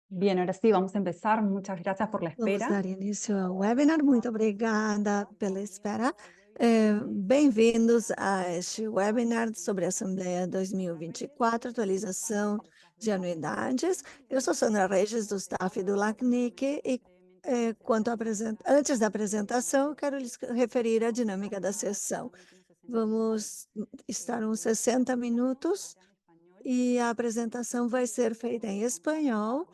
Bien, ahora sí, vamos a empezar. Muchas gracias por la Vamos espera. dar início ao webinar. Muito obrigada pela espera. Bem-vindos a este webinar sobre a Assembleia 2024, atualização de anuidades. Eu sou Sandra Regis, do staff do LACNIC, e antes da apresentação, quero lhes referir a dinâmica da sessão. Vamos estar uns 60 minutos e a apresentação vai ser feita em espanhol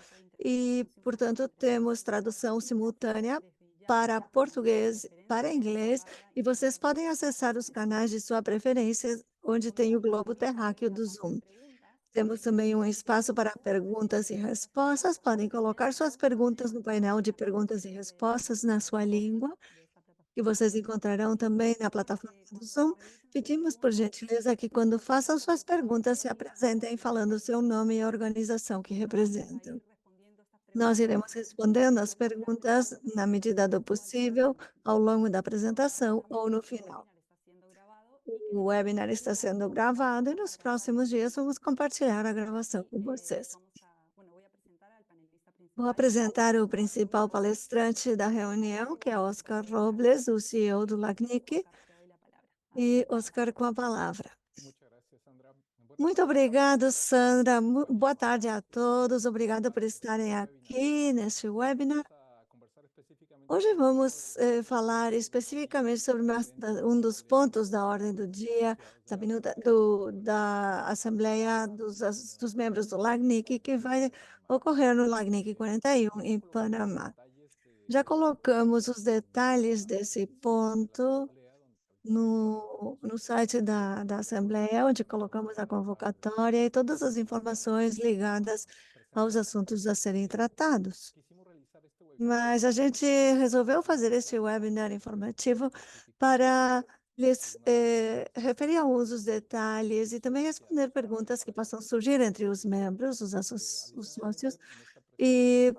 e, portanto, temos tradução simultânea para português, para inglês, e vocês podem acessar os canais de sua preferência, onde tem o globo terráqueo do Zoom. Temos também um espaço para perguntas e respostas. Podem colocar suas perguntas no painel de perguntas e respostas na sua língua, que vocês encontrarão também na plataforma do Zoom. Pedimos, por gentileza, que quando façam suas perguntas, se apresentem falando o seu nome e a organização que representam. Nós iremos respondendo as perguntas na medida do possível, ao longo da apresentação ou no final. O webinar está sendo gravado e nos próximos dias vamos compartilhar a gravação com vocês. Vou apresentar o principal palestrante da reunião, que é Oscar Robles, o CEO do LACNIC. E Oscar com a palavra. Muito obrigado, Sandra. Boa tarde a todos. Obrigada por estarem aqui neste webinar. Hoje vamos falar especificamente sobre um dos pontos da ordem do dia, da minuta da Assembleia dos membros do LACNIC, que vai ocorrer no LACNIC 41, em Panamá. Já colocamos os detalhes desse ponto no site da Assembleia, onde colocamos a convocatória e todas as informações ligadas aos assuntos a serem tratados. Mas a gente resolveu fazer este webinar informativo para lhes referir a alguns dos detalhes e também responder perguntas que possam surgir entre os membros, os sócios, e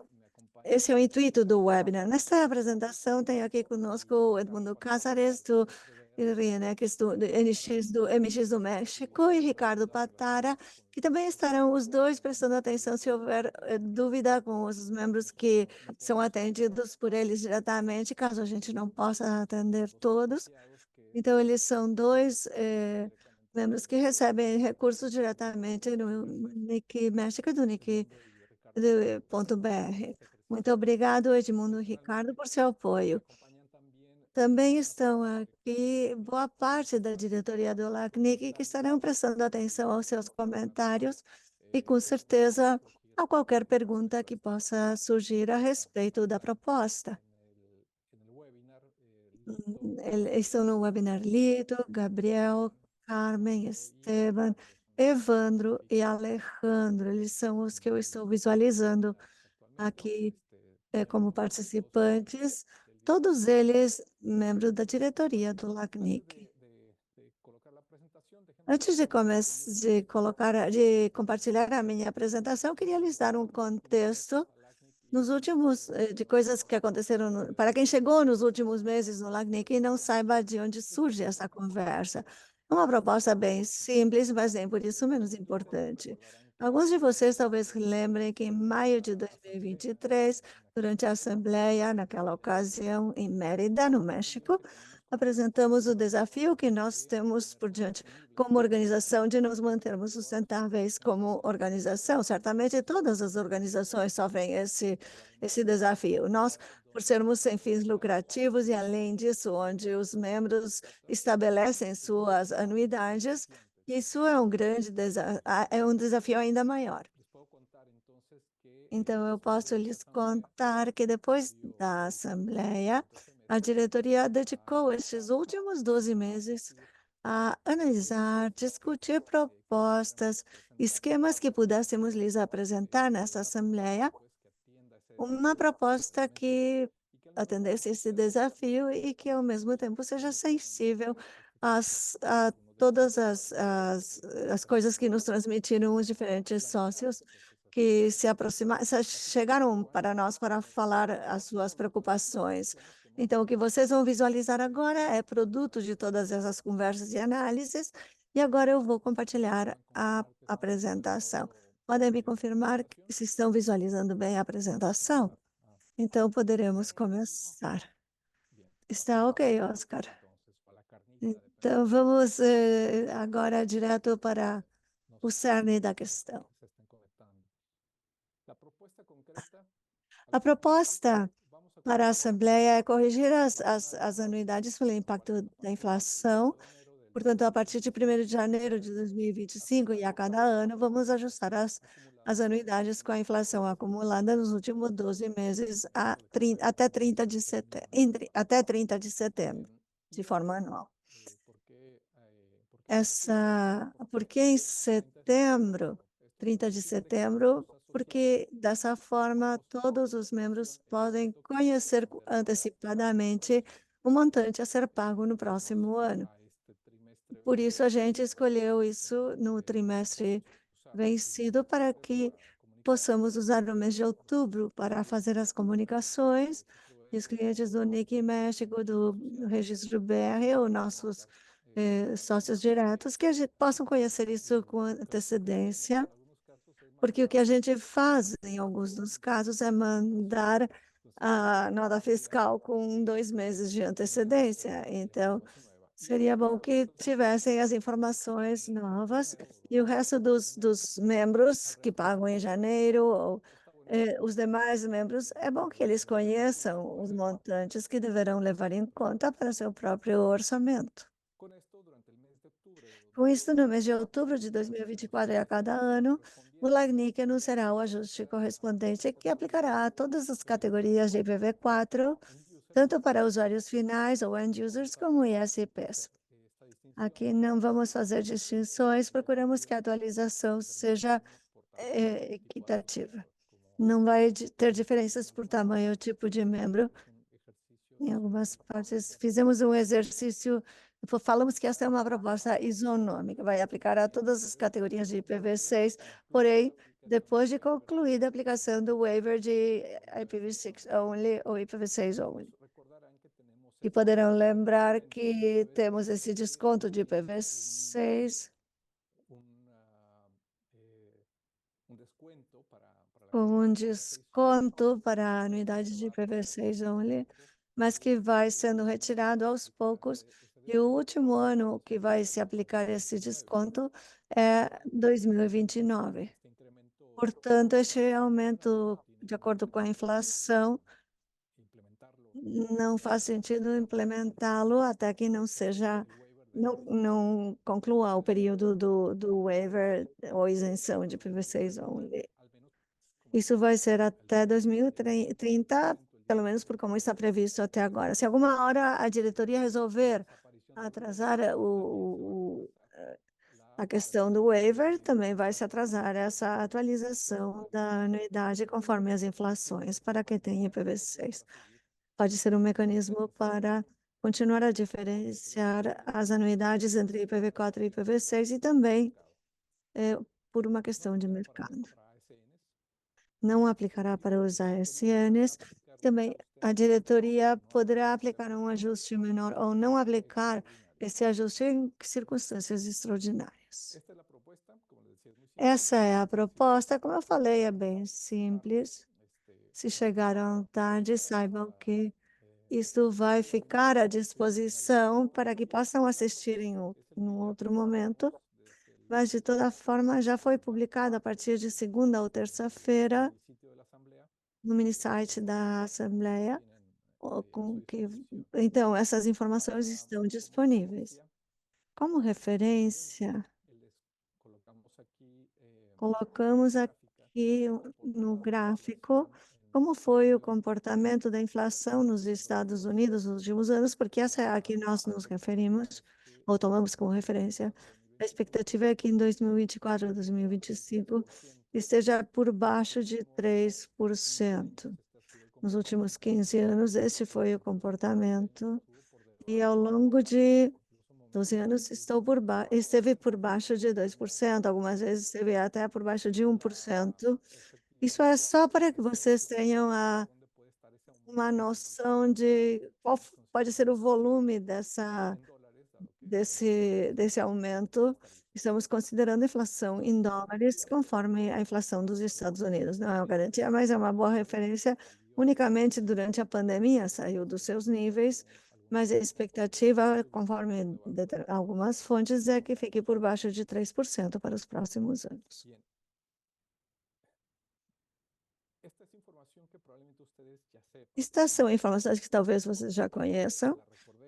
esse é o intuito do webinar. Nesta apresentação, tenho aqui conosco o Edmundo Cázares, do IRINEX, do MX do México, e Ricardo Patara, que também estarão os dois prestando atenção se houver dúvida com os membros que são atendidos por eles diretamente, caso a gente não possa atender todos. Então, eles são dois membros que recebem recursos diretamente no NIC México e do NIC .br. Muito obrigado, Edmundo e Ricardo, por seu apoio. Também estão aqui boa parte da diretoria do LACNIC, que estarão prestando atenção aos seus comentários e, com certeza, a qualquer pergunta que possa surgir a respeito da proposta. Estão no webinar Lito, Gabriel, Carmen, Esteban, Evandro e Alejandro. Eles são os que eu estou visualizando aqui como participantes, todos eles membros da diretoria do LACNIC. Antes de compartilhar a minha apresentação, eu queria lhes dar um contexto de coisas que aconteceram, para quem chegou nos últimos meses no LACNIC e não saiba de onde surge essa conversa. É uma proposta bem simples, mas nem por isso menos importante. Alguns de vocês talvez lembrem que em maio de 2023, durante a Assembleia, naquela ocasião em Mérida, no México, apresentamos o desafio que nós temos por diante como organização de nos mantermos sustentáveis como organização. Certamente todas as organizações sofrem esse desafio. Nós, por sermos sem fins lucrativos e, além disso, onde os membros estabelecem suas anuidades, isso é é um desafio ainda maior. Então, eu posso lhes contar que depois da Assembleia, a diretoria dedicou estes últimos 12 meses a analisar, discutir propostas, esquemas que pudéssemos lhes apresentar nessa Assembleia, uma proposta que atendesse esse desafio e que, ao mesmo tempo, seja sensível a todas as coisas que nos transmitiram os diferentes sócios que chegaram para nós para falar as suas preocupações. Então, o que vocês vão visualizar agora é produto de todas essas conversas e análises, e agora eu vou compartilhar a apresentação. Podem me confirmar se estão visualizando bem a apresentação? Então, poderemos começar. Está ok, Oscar. Então, vamos agora direto para o cerne da questão. A proposta para a Assembleia é corrigir as anuidades pelo impacto da inflação. Portanto, a partir de 1º de janeiro de 2025 e a cada ano, vamos ajustar as anuidades com a inflação acumulada nos últimos 12 meses até 30 de setembro, até 30 de setembro, de forma anual. Por que em setembro, 30 de setembro? Porque dessa forma todos os membros podem conhecer antecipadamente o montante a ser pago no próximo ano. Por isso, a gente escolheu isso no trimestre vencido para que possamos usar o mês de outubro para fazer as comunicações. E os clientes do NIC México, do Registro BR, ou nossos sócios diretos, que a gente possam conhecer isso com antecedência, porque o que a gente faz, em alguns dos casos, é mandar a nota fiscal com 2 meses de antecedência. Então, seria bom que tivessem as informações novas e o resto dos membros que pagam em janeiro, ou os demais membros, é bom que eles conheçam os montantes que deverão levar em conta para seu próprio orçamento. Com isso, no mês de outubro de 2024 e a cada ano, o LACNIC anunciará o ajuste correspondente que aplicará a todas as categorias de IPv4, tanto para usuários finais ou end users como ISPs. Aqui não vamos fazer distinções, procuramos que a atualização seja equitativa. Não vai ter diferenças por tamanho ou tipo de membro. Em algumas partes, fizemos um exercício, falamos que essa é uma proposta isonômica, vai aplicar a todas as categorias de IPv6, porém, depois de concluída a aplicação do waiver de IPv6 only ou IPv6 only. E poderão lembrar que temos esse desconto de IPv6 com um desconto para a anuidade de IPv6 only, mas que vai sendo retirado aos poucos. E o último ano que vai se aplicar esse desconto é 2029. Portanto, este aumento, de acordo com a inflação, não faz sentido implementá-lo até que não conclua o período do waiver ou isenção de IPv6 only. Isso vai ser até 2030, pelo menos por como está previsto até agora. Se alguma hora a diretoria resolver atrasar a questão do waiver, também vai se atrasar essa atualização da anuidade conforme as inflações para quem tem IPv6. Pode ser um mecanismo para continuar a diferenciar as anuidades entre IPv4 e IPv6 e também por uma questão de mercado. Não aplicará para os ASNs. Também a diretoria poderá aplicar um ajuste menor ou não aplicar esse ajuste em circunstâncias extraordinárias. Essa é a proposta. Como eu falei, é bem simples. Se chegaram tarde, saibam que isso vai ficar à disposição para que possam assistir em um outro momento. Mas, de toda forma, já foi publicado a partir de segunda ou terça-feira no mini-site da Assembleia. Então, essas informações estão disponíveis. Como referência, colocamos aqui no gráfico como foi o comportamento da inflação nos Estados Unidos nos últimos anos, porque essa é a que nós nos referimos, ou tomamos como referência. A expectativa é que em 2024 a 2025 esteja por baixo de 3%. Nos últimos 15 anos, esse foi o comportamento, e ao longo de 12 anos esteve por baixo de 2%, algumas vezes esteve até por baixo de 1%. Isso é só para que vocês tenham uma noção de qual pode ser o volume desse aumento. Estamos considerando a inflação em dólares conforme a inflação dos Estados Unidos. Não é uma garantia, mas é uma boa referência. Unicamente durante a pandemia saiu dos seus níveis, mas a expectativa, conforme algumas fontes, é que fique por baixo de 3% para os próximos anos. Estas são informações que talvez vocês já conheçam,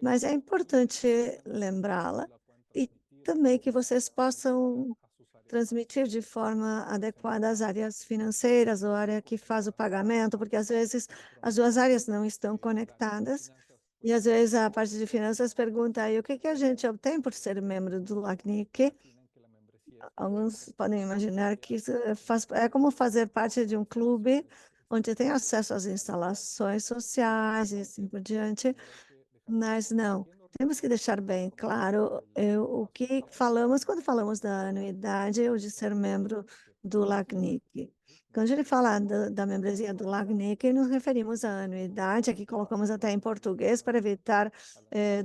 mas é importante lembrá-la e também que vocês possam transmitir de forma adequada às áreas financeiras ou área que faz o pagamento, porque às vezes as duas áreas não estão conectadas e às vezes a parte de finanças pergunta aí o que que a gente obtém por ser membro do LACNIC. Alguns podem imaginar que isso é como fazer parte de um clube onde tem acesso às instalações sociais e assim por diante, mas não. Temos que deixar bem claro o que falamos quando falamos da anuidade ou de ser membro do LACNIC. Quando a gente fala da membresia do LACNIC, nos referimos à anuidade, aqui colocamos até em português para evitar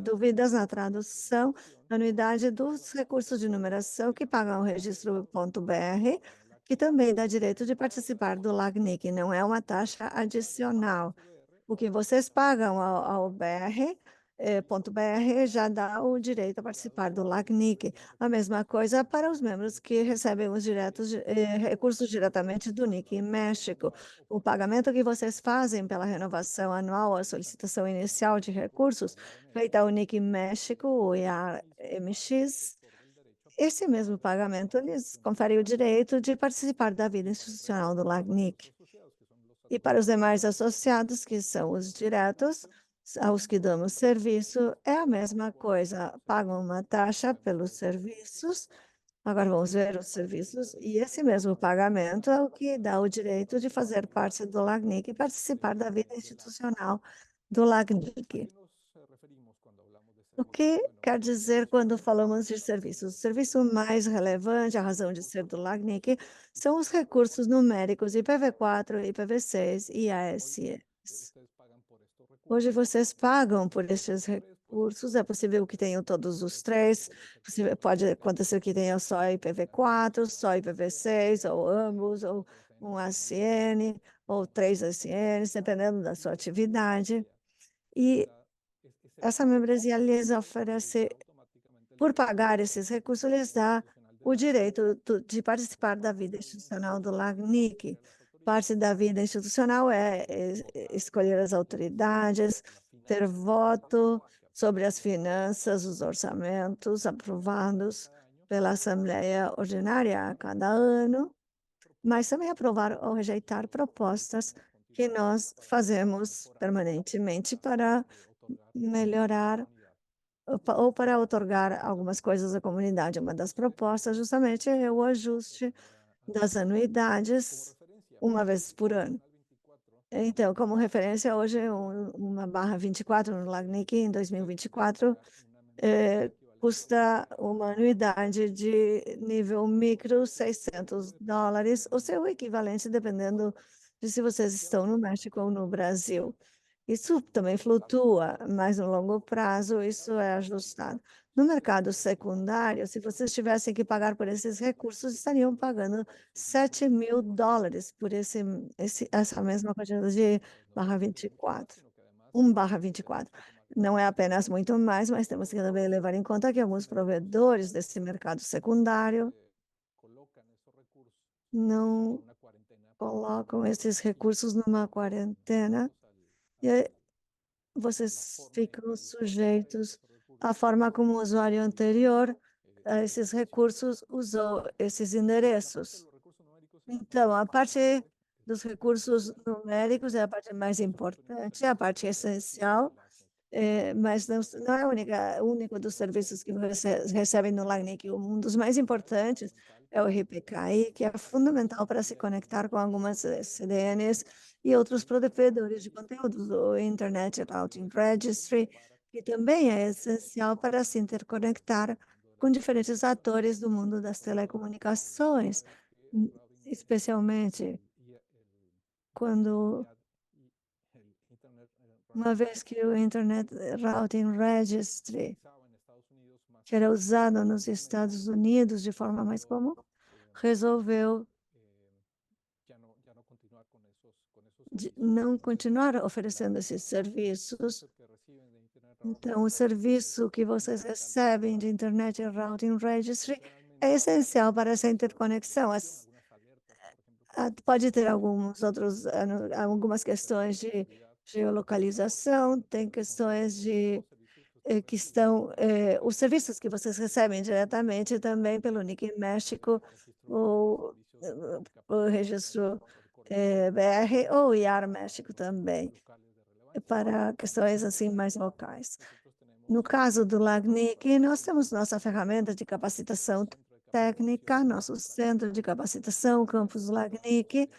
dúvidas na tradução, anuidade dos recursos de numeração que pagam o registro.br, que também dá direito de participar do LACNIC, não é uma taxa adicional. O que vocês pagam ao BR, ponto .br já dá o direito a participar do LACNIC. A mesma coisa para os membros que recebem os recursos diretamente do NIC em México. O pagamento que vocês fazem pela renovação anual, a solicitação inicial de recursos, feita ao NIC em México, o IAMX, esse mesmo pagamento lhes confere o direito de participar da vida institucional do LACNIC. E para os demais associados, que são os diretos, aos que damos serviço, é a mesma coisa. Pagam uma taxa pelos serviços. Agora vamos ver os serviços. E esse mesmo pagamento é o que dá o direito de fazer parte do LACNIC e participar da vida institucional do LACNIC. O que quer dizer quando falamos de serviços? O serviço mais relevante, a razão de ser do LACNIC, são os recursos numéricos IPv4, IPv6 e ASS. Hoje vocês pagam por estes recursos, é possível que tenham todos os três, pode acontecer que tenham só IPv4, só IPv6, ou ambos, ou um ACN, ou três ACNs, dependendo da sua atividade. E essa membresia lhes oferece, por pagar esses recursos, lhes dá o direito de participar da vida institucional do LACNIC. Parte da vida institucional é escolher as autoridades, ter voto sobre as finanças, os orçamentos aprovados pela Assembleia Ordinária a cada ano, mas também aprovar ou rejeitar propostas que nós fazemos permanentemente para melhorar ou para outorgar algumas coisas à comunidade. Uma das propostas justamente é o ajuste das anuidades uma vez por ano. Então, como referência, hoje, uma barra 24 no LACNIC em 2024 custa uma anuidade de nível micro $600, o seu equivalente, dependendo de se vocês estão no México ou no Brasil. Isso também flutua, mas no longo prazo isso é ajustado. No mercado secundário, se vocês tivessem que pagar por esses recursos, estariam pagando $7.000 por essa mesma quantidade de barra 24, 1/24. Não é apenas muito mais, mas temos que também levar em conta que alguns provedores desse mercado secundário não colocam esses recursos numa quarentena e vocês ficam sujeitos à forma como o usuário anterior a esses recursos usou esses endereços. Então, a parte dos recursos numéricos é a parte mais importante, é a parte essencial, mas não é o único dos serviços que vocês recebem no LACNIC. Um dos mais importantes é o RPKI, que é fundamental para se conectar com algumas CDNs e outros provedores de conteúdos, o Internet Routing Registry, que também é essencial para se interconectar com diferentes atores do mundo das telecomunicações, especialmente quando uma vez que o Internet Routing Registry que era usado nos Estados Unidos de forma mais comum, resolveu não continuar oferecendo esses serviços. Então, o serviço que vocês recebem de Internet Routing Registry é essencial para essa interconexão. Pode ter algumas questões de geolocalização, tem questões que estão, os serviços que vocês recebem diretamente também pelo NIC México, ou o registro BR, ou IAR México também, para questões assim mais locais. No caso do LACNIC, nós temos nossa ferramenta de capacitação técnica, nosso centro de capacitação, o campus LACNIC,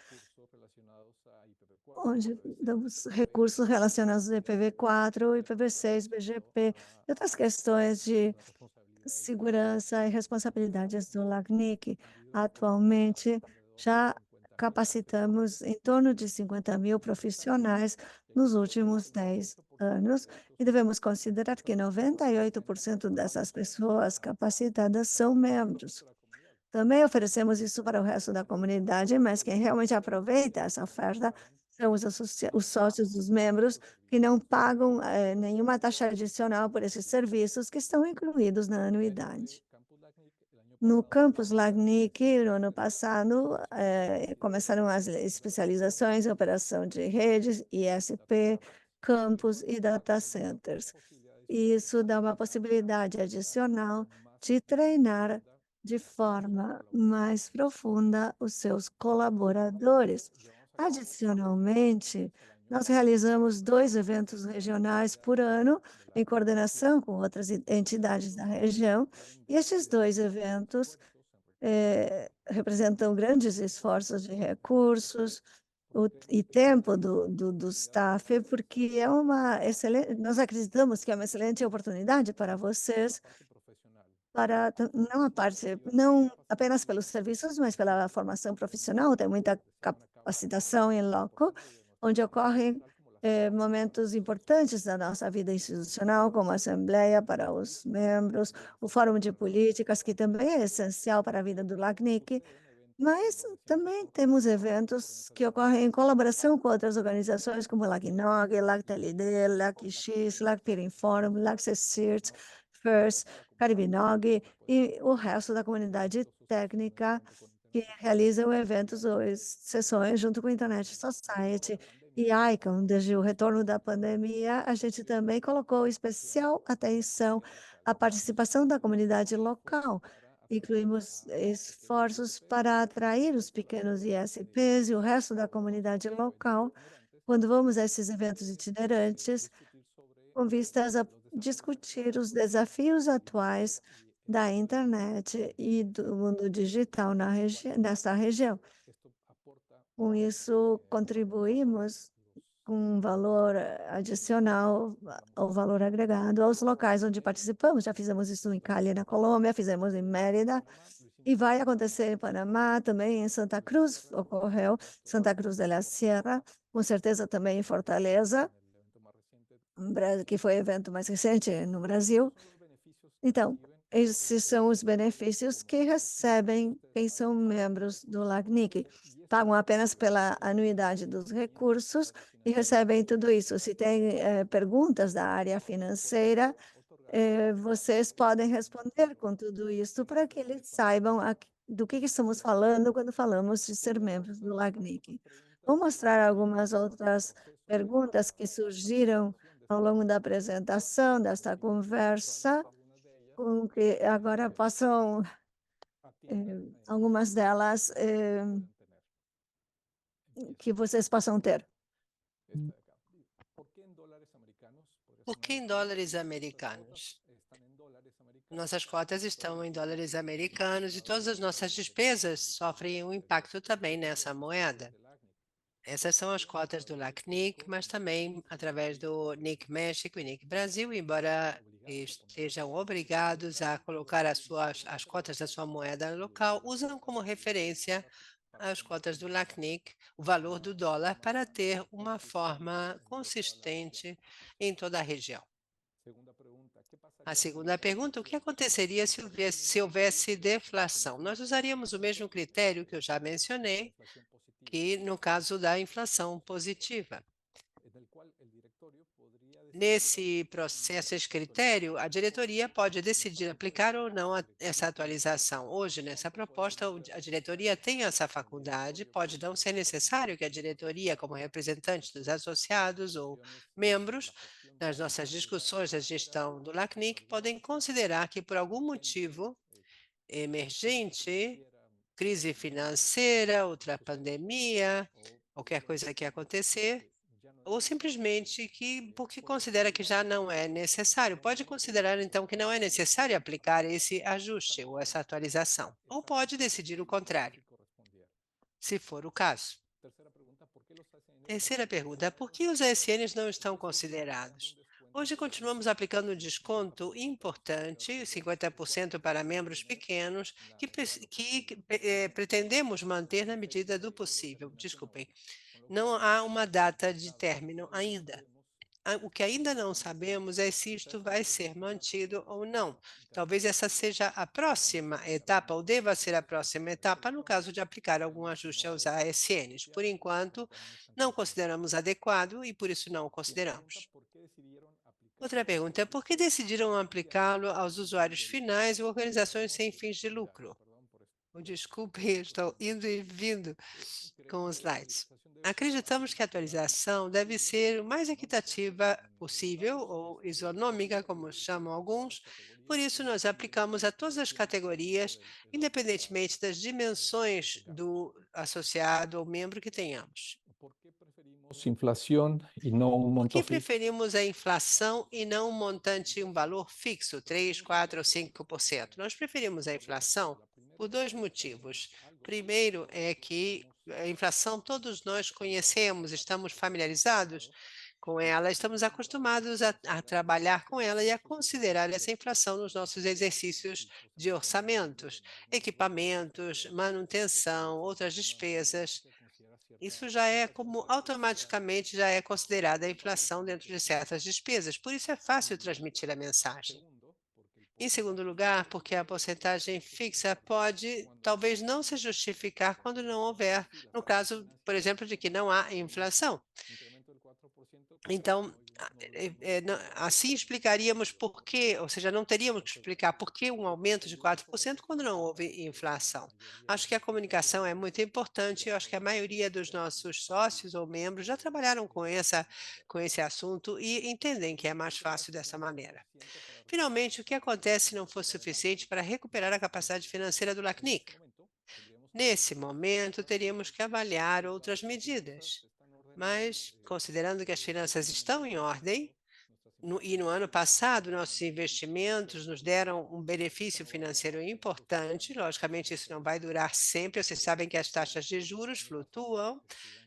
onde damos recursos relacionados ao IPv4, IPv6, BGP, e outras questões de segurança e responsabilidades do LACNIC. Atualmente, já capacitamos em torno de 50.000 profissionais nos últimos 10 anos, e devemos considerar que 98% dessas pessoas capacitadas são membros. Também oferecemos isso para o resto da comunidade, mas quem realmente aproveita essa oferta são os sócios, os membros, que não pagam nenhuma taxa adicional por esses serviços que estão incluídos na anuidade. No campus LACNIC, no ano passado, começaram as especializações em operação de redes, ISP, campus e data centers. E isso dá uma possibilidade adicional de treinar de forma mais profunda os seus colaboradores. Adicionalmente, nós realizamos 2 eventos regionais por ano, em coordenação com outras entidades da região, e estes 2 eventos representam grandes esforços de recursos e tempo do staff, porque é uma excelente, nós acreditamos que é uma excelente oportunidade para vocês, para não apenas pelos serviços, mas pela formação profissional. Tem muita capacitação em loco, onde ocorrem momentos importantes da nossa vida institucional, como a Assembleia para os membros, o Fórum de Políticas, que também é essencial para a vida do LACNIC, mas também temos eventos que ocorrem em colaboração com outras organizações, como LACNOG, LACTLD, LACX, LACPIRINFORM, LACCECIRT, FIRST, Caribinog e o resto da comunidade técnica que realizam eventos ou sessões junto com a Internet Society e ICON. Desde o retorno da pandemia, a gente também colocou especial atenção à participação da comunidade local. Incluímos esforços para atrair os pequenos ISPs e o resto da comunidade local quando vamos a esses eventos itinerantes, com vistas a discutir os desafios atuais da internet e do mundo digital nesta região. Com isso, contribuímos com um valor adicional ao valor agregado aos locais onde participamos. Já fizemos isso em Cali, na Colômbia, fizemos em Mérida, e vai acontecer em Panamá, também em Santa Cruz, ocorreu Santa Cruz de la Sierra, com certeza também em Fortaleza, que foi o evento mais recente no Brasil. Então, esses são os benefícios que recebem quem são membros do LACNIC. Pagam apenas pela anuidade dos recursos e recebem tudo isso. Se tem perguntas da área financeira, vocês podem responder com tudo isso para que eles saibam do que estamos falando quando falamos de ser membros do LACNIC. Vou mostrar algumas outras perguntas que surgiram ao longo da apresentação desta conversa, com que agora possam, algumas delas, que vocês possam ter. Por que em dólares americanos? Nossas cotas estão em dólares americanos e todas as nossas despesas sofrem um impacto também nessa moeda. Essas são as cotas do LACNIC, mas também através do NIC México e NIC Brasil, embora estejam obrigados a colocar as cotas da sua moeda local, usam como referência as cotas do LACNIC, o valor do dólar, para ter uma forma consistente em toda a região. A segunda pergunta, o que aconteceria se houvesse deflação? Nós usaríamos o mesmo critério que eu já mencionei, que no caso da inflação positiva. Nesse processo, esse critério, a diretoria pode decidir aplicar ou não essa atualização. Hoje, nessa proposta, a diretoria tem essa faculdade, pode não ser necessário que a diretoria, como representante dos associados ou membros, nas nossas discussões da gestão do LACNIC, podem considerar que, por algum motivo emergente, crise financeira, outra pandemia, qualquer coisa que acontecer, ou simplesmente porque considera que já não é necessário. Pode considerar, então, que não é necessário aplicar esse ajuste ou essa atualização. Ou pode decidir o contrário, se for o caso. Terceira pergunta, por que os ASNs não estão considerados? Hoje continuamos aplicando um desconto importante, 50% para membros pequenos, que pretendemos manter na medida do possível. Desculpem, não há uma data de término ainda. O que ainda não sabemos é se isto vai ser mantido ou não. Talvez essa seja a próxima etapa, ou deva ser a próxima etapa, no caso de aplicar algum ajuste aos ASNs. Por enquanto, não consideramos adequado e por isso não o consideramos. Outra pergunta, por que decidiram aplicá-lo aos usuários finais ou organizações sem fins de lucro? Desculpe, estou indo e vindo com os slides. Acreditamos que a atualização deve ser o mais equitativa possível, ou isonômica, como chamam alguns. Por isso, nós aplicamos a todas as categorias, independentemente das dimensões do associado ou membro que tenhamos. Inflação e não um Por monto que fixo? preferimos a inflação e não um montante, um valor fixo, 3, 4 ou 5%? Nós preferimos a inflação por dois motivos. Primeiro é que a inflação todos nós conhecemos, estamos familiarizados com ela, estamos acostumados a trabalhar com ela e a considerar essa inflação nos nossos exercícios de orçamentos, equipamentos, manutenção, outras despesas. Isso já é como automaticamente já é considerada a inflação dentro de certas despesas, por isso é fácil transmitir a mensagem. Em segundo lugar, porque a porcentagem fixa pode talvez não se justificar quando não houver, no caso, por exemplo, de que não há inflação. Então, assim explicaríamos por quê, ou seja, não teríamos que explicar por que um aumento de 4% quando não houve inflação. Acho que a comunicação é muito importante, eu acho que a maioria dos nossos sócios ou membros já trabalharam com esse assunto e entendem que é mais fácil dessa maneira. Finalmente, o que acontece se não for suficiente para recuperar a capacidade financeira do LACNIC? Nesse momento, teríamos que avaliar outras medidas. Mas, considerando que as finanças estão em ordem, e no ano passado nossos investimentos nos deram um benefício financeiro importante, logicamente isso não vai durar sempre, vocês sabem que as taxas de juros flutuam.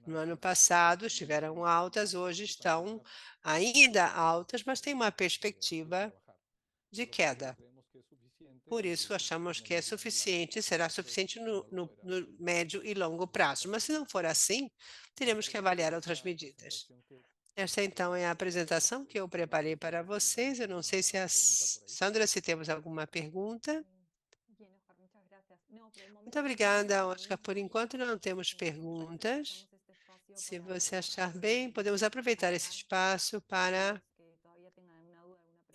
No ano passado estiveram altas, hoje estão ainda altas, mas tem uma perspectiva de queda. Por isso, achamos que é suficiente, será suficiente no médio e longo prazo. Mas se não for assim, teremos que avaliar outras medidas. Esta, então, é a apresentação que eu preparei para vocês. Eu não sei se Sandra, se temos alguma pergunta. Muito obrigada, Oscar. Por enquanto, não temos perguntas. Se você achar bem, podemos aproveitar esse espaço para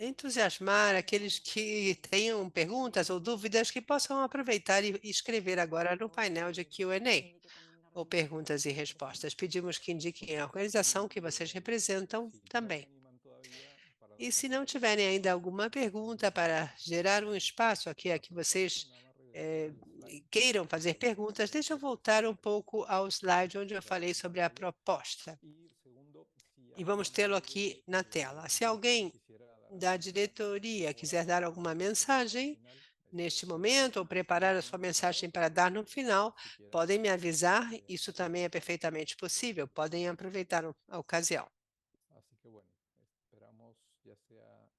entusiasmar aqueles que tenham perguntas ou dúvidas que possam aproveitar e escrever agora no painel de Q&A ou perguntas e respostas. Pedimos que indiquem a organização que vocês representam também. E se não tiverem ainda alguma pergunta para gerar um espaço aqui a que vocês queiram fazer perguntas, deixa eu voltar um pouco ao slide onde eu falei sobre a proposta. E vamos tê-lo aqui na tela. Se alguém da diretoria quiser dar alguma mensagem neste momento ou preparar a sua mensagem para dar no final, podem me avisar, isso também é perfeitamente possível, podem aproveitar a ocasião.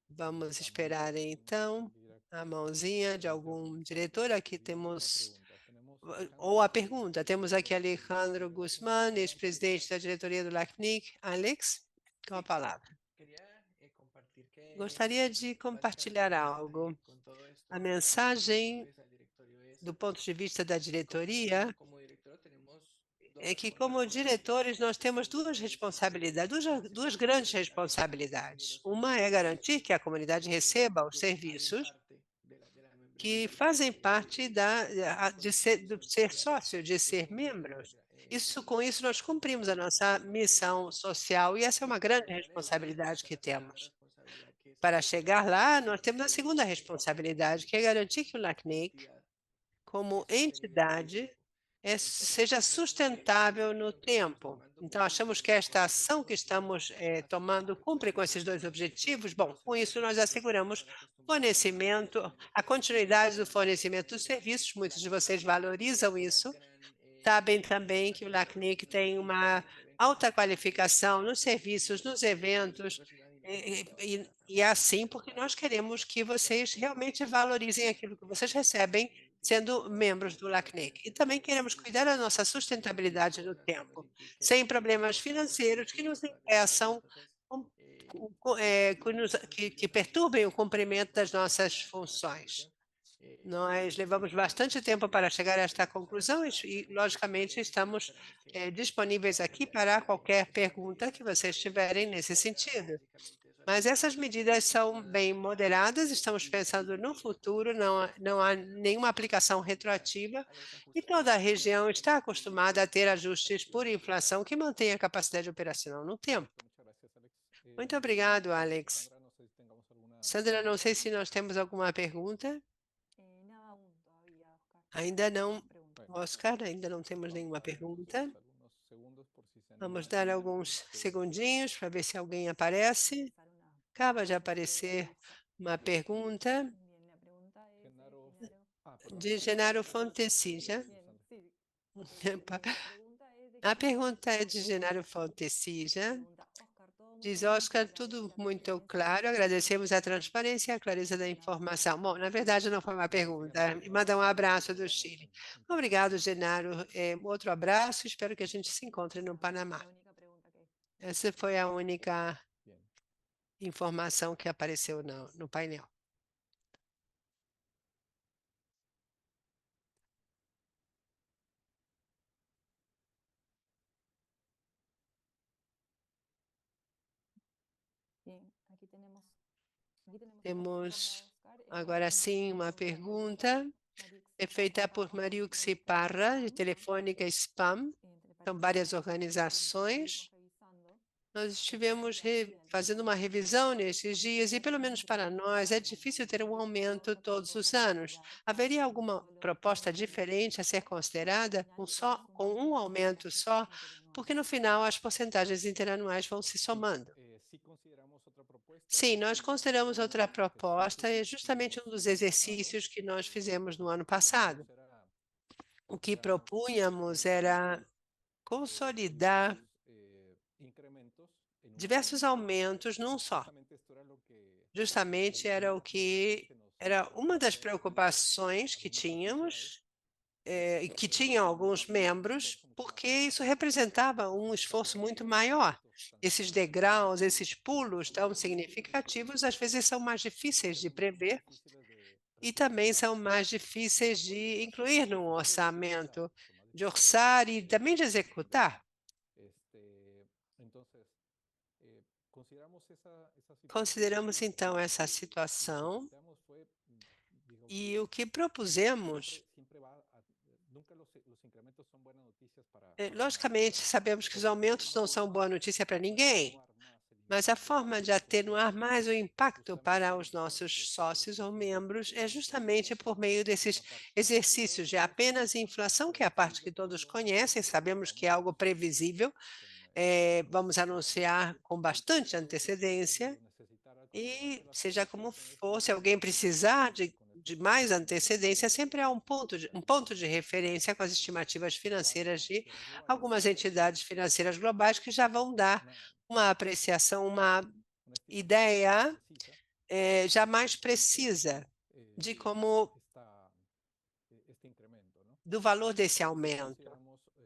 Vamos esperar então a mãozinha de algum diretor. Aqui temos, ou a pergunta, temos aqui Alejandro Guzmán, ex-presidente da diretoria do LACNIC. Alex, com a palavra. Gostaria de compartilhar algo. A mensagem, do ponto de vista da diretoria, é que, como diretores, nós temos duas responsabilidades, duas grandes responsabilidades. Uma é garantir que a comunidade receba os serviços que fazem parte de ser sócio, de ser membros. Com isso, nós cumprimos a nossa missão social e essa é uma grande responsabilidade que temos. Para chegar lá, nós temos a segunda responsabilidade, que é garantir que o LACNIC, como entidade, seja sustentável no tempo. Então, achamos que esta ação que estamos tomando cumpre com esses dois objetivos. Bom, com isso nós asseguramos fornecimento, a continuidade do fornecimento dos serviços. Muitos de vocês valorizam isso. Sabem também que o LACNIC tem uma alta qualificação nos serviços, nos eventos, e é assim porque nós queremos que vocês realmente valorizem aquilo que vocês recebem sendo membros do LACNIC. E também queremos cuidar da nossa sustentabilidade no tempo, sem problemas financeiros que nos impeçam, que perturbem o cumprimento das nossas funções. Nós levamos bastante tempo para chegar a esta conclusão e logicamente, estamos disponíveis aqui para qualquer pergunta que vocês tiverem nesse sentido. Mas essas medidas são bem moderadas, estamos pensando no futuro, não há nenhuma aplicação retroativa e toda a região está acostumada a ter ajustes por inflação que mantém a capacidade operacional no tempo. Muito obrigado, Alex. Sandra, não sei se nós temos alguma pergunta. Ainda não, Oscar, ainda não temos nenhuma pergunta. Vamos dar alguns segundinhos para ver se alguém aparece. Acaba de aparecer uma pergunta de Genaro Fontecilla. A pergunta é de Genaro Fontecilla. Diz, Oscar, tudo muito claro, agradecemos a transparência e a clareza da informação. Bom, na verdade não foi uma pergunta, manda um abraço do Chile. Obrigado, Genaro. Outro abraço, espero que a gente se encontre no Panamá. Essa foi a única informação que apareceu no painel. Temos agora sim uma pergunta feita por Mariuxi Parra, de Telefônica Spam. São várias organizações. Nós estivemos fazendo uma revisão nesses dias e, pelo menos para nós, é difícil ter um aumento todos os anos. Haveria alguma proposta diferente a ser considerada com um aumento só? Porque, no final, as porcentagens interanuais vão se somando. Sim, nós consideramos outra proposta, é justamente um dos exercícios que nós fizemos no ano passado. O que propunhamos era consolidar diversos aumentos num só. Justamente era uma das preocupações que tínhamos, que tinham alguns membros, porque isso representava um esforço muito maior. Esses degraus, esses pulos tão significativos, às vezes são mais difíceis de prever e também são mais difíceis de incluir no orçamento, de orçar e também de executar. Consideramos, então, essa situação e o que propusemos. Logicamente, sabemos que os aumentos não são boa notícia para ninguém, mas a forma de atenuar mais o impacto para os nossos sócios ou membros é justamente por meio desses exercícios de apenas inflação, que é a parte que todos conhecem, sabemos que é algo previsível, vamos anunciar com bastante antecedência e, seja como for, se alguém precisar de mais antecedência, sempre há um ponto de referência com as estimativas financeiras de algumas entidades financeiras globais que já vão dar uma apreciação, uma ideia já mais precisa de do valor desse aumento.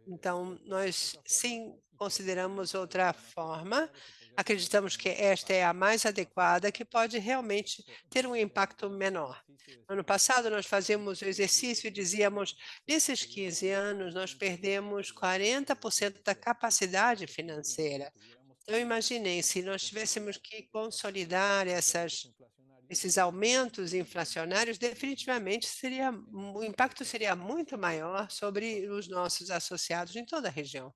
Então, nós sim consideramos outra forma. Acreditamos que esta é a mais adequada, que pode realmente ter um impacto menor. Ano passado, nós fazíamos o exercício e dizíamos, nesses 15 anos, nós perdemos 40% da capacidade financeira. Eu imaginei, se nós tivéssemos que consolidar esses aumentos inflacionários, definitivamente o impacto seria muito maior sobre os nossos associados em toda a região.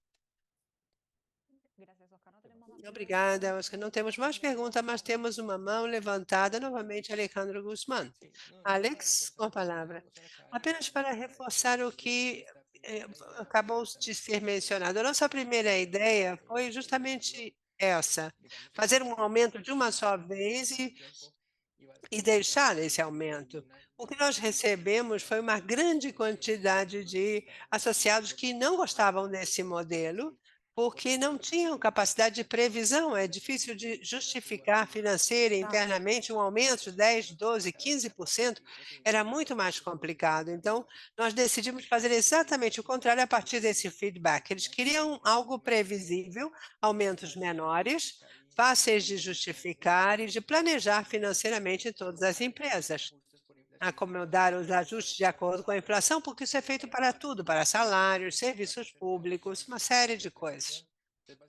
Obrigada, Oscar. Não temos mais perguntas, mas temos uma mão levantada novamente, Alejandro Guzmán. Alex, com a palavra. Apenas para reforçar o que acabou de ser mencionado. A nossa primeira ideia foi justamente essa, fazer um aumento de uma só vez e deixar esse aumento. O que nós recebemos foi uma grande quantidade de associados que não gostavam desse modelo, porque não tinham capacidade de previsão. É difícil de justificar financeira e internamente um aumento de 10, 12, 15%. Era muito mais complicado. Então, nós decidimos fazer exatamente o contrário a partir desse feedback. Eles queriam algo previsível, aumentos menores, fáceis de justificar e de planejar financeiramente em todas as empresas. Acomodar os ajustes de acordo com a inflação, porque isso é feito para tudo, para salários, serviços públicos, uma série de coisas.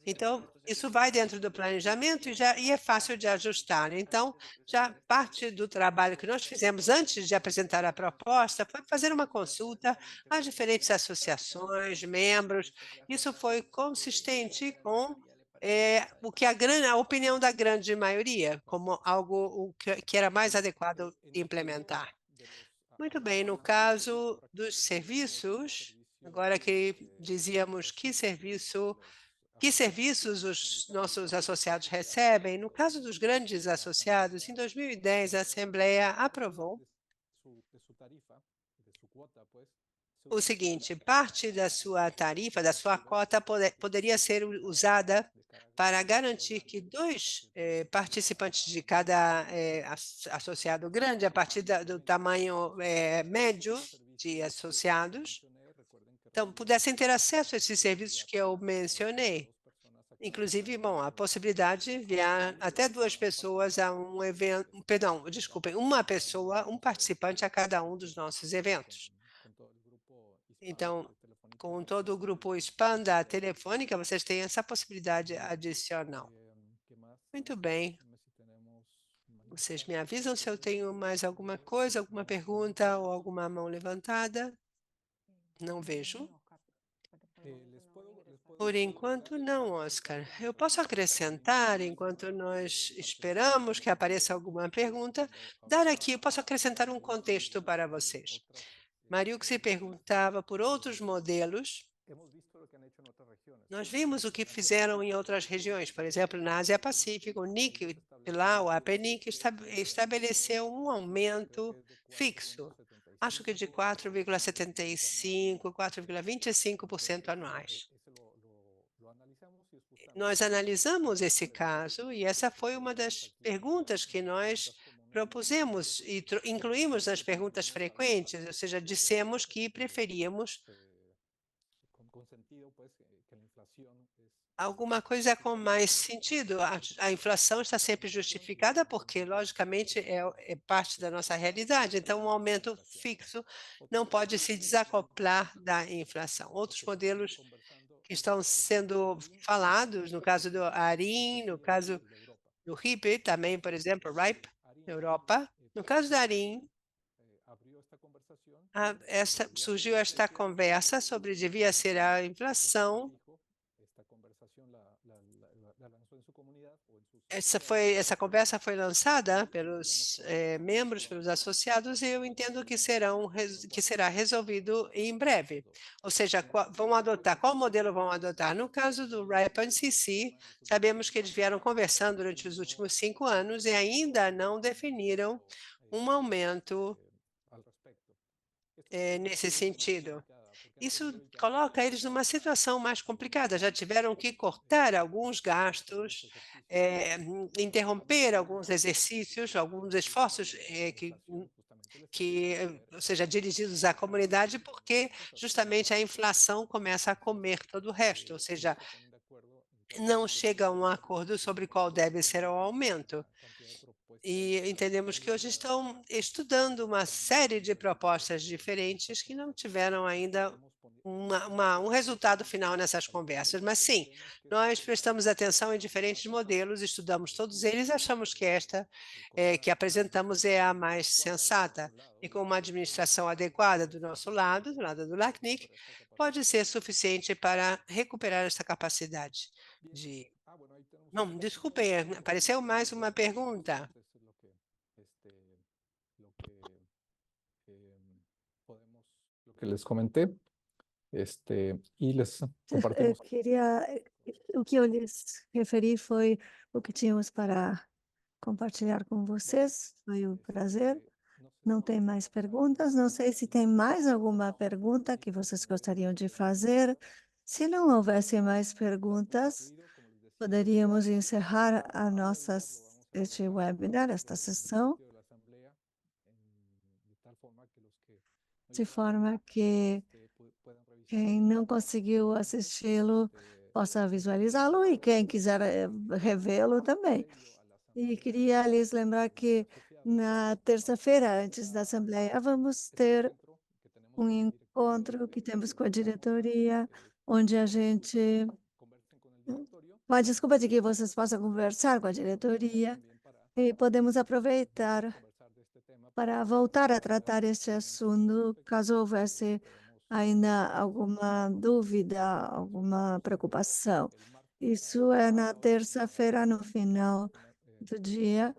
Então, isso vai dentro do planejamento e é fácil de ajustar. Então, já parte do trabalho que nós fizemos antes de apresentar a proposta foi fazer uma consulta às diferentes associações, membros. Isso foi consistente com o que a opinião da grande maioria, como algo que era mais adequado implementar. Muito bem, no caso dos serviços, agora que dizíamos que serviços os nossos associados recebem, no caso dos grandes associados, em 2010 a Assembleia aprovou o seguinte: parte da sua tarifa, da sua cota, poderia ser usada para garantir que dois participantes de cada associado grande, a partir do tamanho médio de associados, então, pudessem ter acesso a esses serviços que eu mencionei. Inclusive, bom, a possibilidade de enviar até 2 pessoas a um evento, perdão, desculpem, uma pessoa, um participante a cada um dos nossos eventos. Então, com todo o grupo SPAN da Telefônica, vocês têm essa possibilidade adicional. Muito bem. Vocês me avisam se eu tenho mais alguma coisa, alguma pergunta ou alguma mão levantada? Não vejo. Por enquanto, não, Oscar. Eu posso acrescentar, enquanto nós esperamos que apareça alguma pergunta, eu posso acrescentar um contexto para vocês. Mariuc se perguntava por outros modelos. Nós vimos o que fizeram em outras regiões, por exemplo, na Ásia Pacífico, o NIC, lá o APNIC estabeleceu um aumento fixo, acho que de 4,75%, 4,25% anuais. Nós analisamos esse caso e essa foi uma das perguntas que nós propusemos e incluímos nas perguntas frequentes, ou seja, dissemos que preferíamos alguma coisa com mais sentido. A inflação está sempre justificada porque, logicamente, é parte da nossa realidade. Então, um aumento fixo não pode se desacoplar da inflação. Outros modelos que estão sendo falados, no caso do ARIM, no caso do RIP, também, por exemplo, RIPE, Europa. No caso da ARIM, surgiu esta conversa sobre devia ser a inflação. Essa conversa foi lançada pelos membros, pelos associados, e eu entendo que será resolvido em breve. Ou seja, qual modelo vão adotar? No caso do RIPE NCC, sabemos que eles vieram conversando durante os últimos 5 anos e ainda não definiram um aumento nesse sentido. Isso coloca eles numa situação mais complicada. Já tiveram que cortar alguns gastos, interromper alguns exercícios, alguns esforços ou seja, dirigidos à comunidade, porque justamente a inflação começa a comer todo o resto. Ou seja, não chega a um acordo sobre qual deve ser o aumento. E entendemos que hoje estão estudando uma série de propostas diferentes que não tiveram ainda um resultado final nessas conversas. Mas sim, nós prestamos atenção em diferentes modelos, estudamos todos eles e achamos que esta que apresentamos é a mais sensata. E com uma administração adequada do nosso lado, do lado do LACNIC, pode ser suficiente para recuperar essa capacidade de... Não, desculpem, apareceu mais uma pergunta. Lo que les comenté, y les compartimos. O que eu lhes referi foi o que tínhamos para compartilhar com vocês. Foi um prazer. Não tem mais perguntas. Não sei se tem mais alguma pergunta que vocês gostariam de fazer. Se não houvesse mais perguntas, poderíamos encerrar este webinar, esta sessão, de forma que quem não conseguiu assisti-lo possa visualizá-lo e quem quiser revê-lo também. E queria lhes lembrar que na terça-feira, antes da Assembleia, vamos ter um encontro que temos com a diretoria, onde a gente... Com a desculpa de que vocês possam conversar com a diretoria e podemos aproveitar para voltar a tratar este assunto, caso houvesse ainda alguma dúvida, alguma preocupação. Isso é na terça-feira, no final do dia.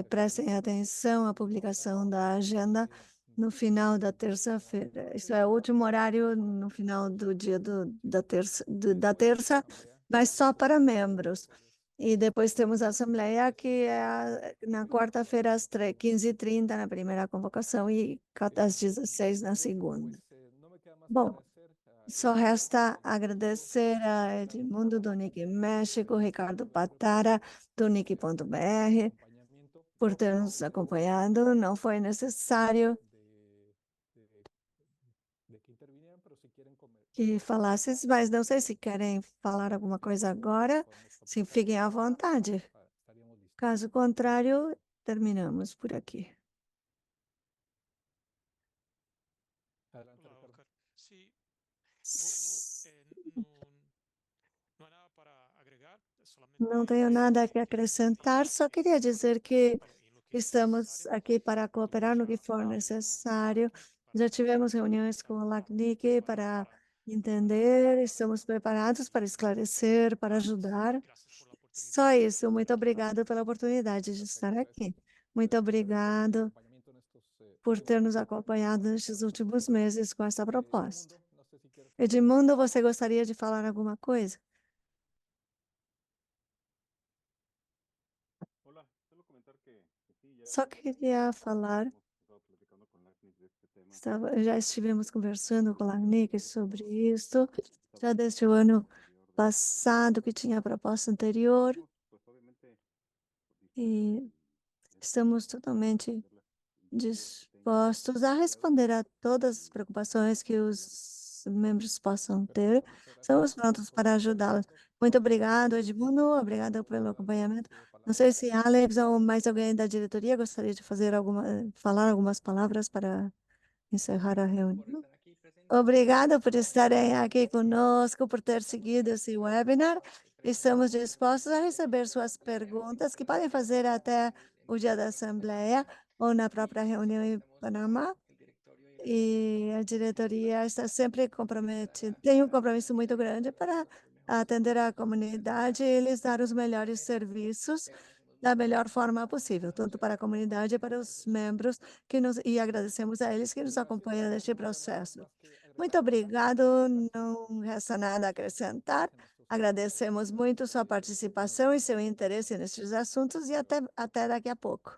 Prestem atenção à publicação da agenda no final da terça-feira. Isso é o último horário no final do dia da terça, mas só para membros. E depois temos a Assembleia, que é na quarta-feira, às 15h30, na primeira convocação, e às 16h na segunda. Bom, só resta agradecer a Edmundo do NIC México, Ricardo Patara, do NIC.br, por ter nos acompanhado. Não foi necessário que falasses, mas não sei se querem falar alguma coisa agora. Sim, fiquem à vontade. Caso contrário, terminamos por aqui. Não tenho nada a acrescentar, só queria dizer que estamos aqui para cooperar no que for necessário. Já tivemos reuniões com o LACNIC para entender, estamos preparados para esclarecer, para ajudar. Só isso. Muito obrigado pela oportunidade de estar aqui. Muito obrigado por ter nos acompanhado nestes últimos meses com essa proposta. Edmundo, você gostaria de falar alguma coisa? Só queria falar, já estivemos conversando com a LACNIC sobre isso, já desde o ano passado, que tinha a proposta anterior, e estamos totalmente dispostos a responder a todas as preocupações que os membros possam ter. Estamos prontos para ajudá-los. Muito obrigado, Edmundo, obrigado pelo acompanhamento. Não sei se Alex ou mais alguém da diretoria gostaria de falar algumas palavras para encerrar a reunião. Obrigado por estarem aqui conosco, por ter seguido esse webinar. Estamos dispostos a receber suas perguntas, que podem fazer até o dia da Assembleia ou na própria reunião em Panamá. E a diretoria está sempre comprometida, tem um compromisso muito grande para atender a comunidade e lhes dar os melhores serviços da melhor forma possível, tanto para a comunidade e para os membros, e agradecemos a eles que nos acompanham neste processo. Muito obrigado, não resta nada a acrescentar. Agradecemos muito sua participação e seu interesse nestes assuntos e até daqui a pouco.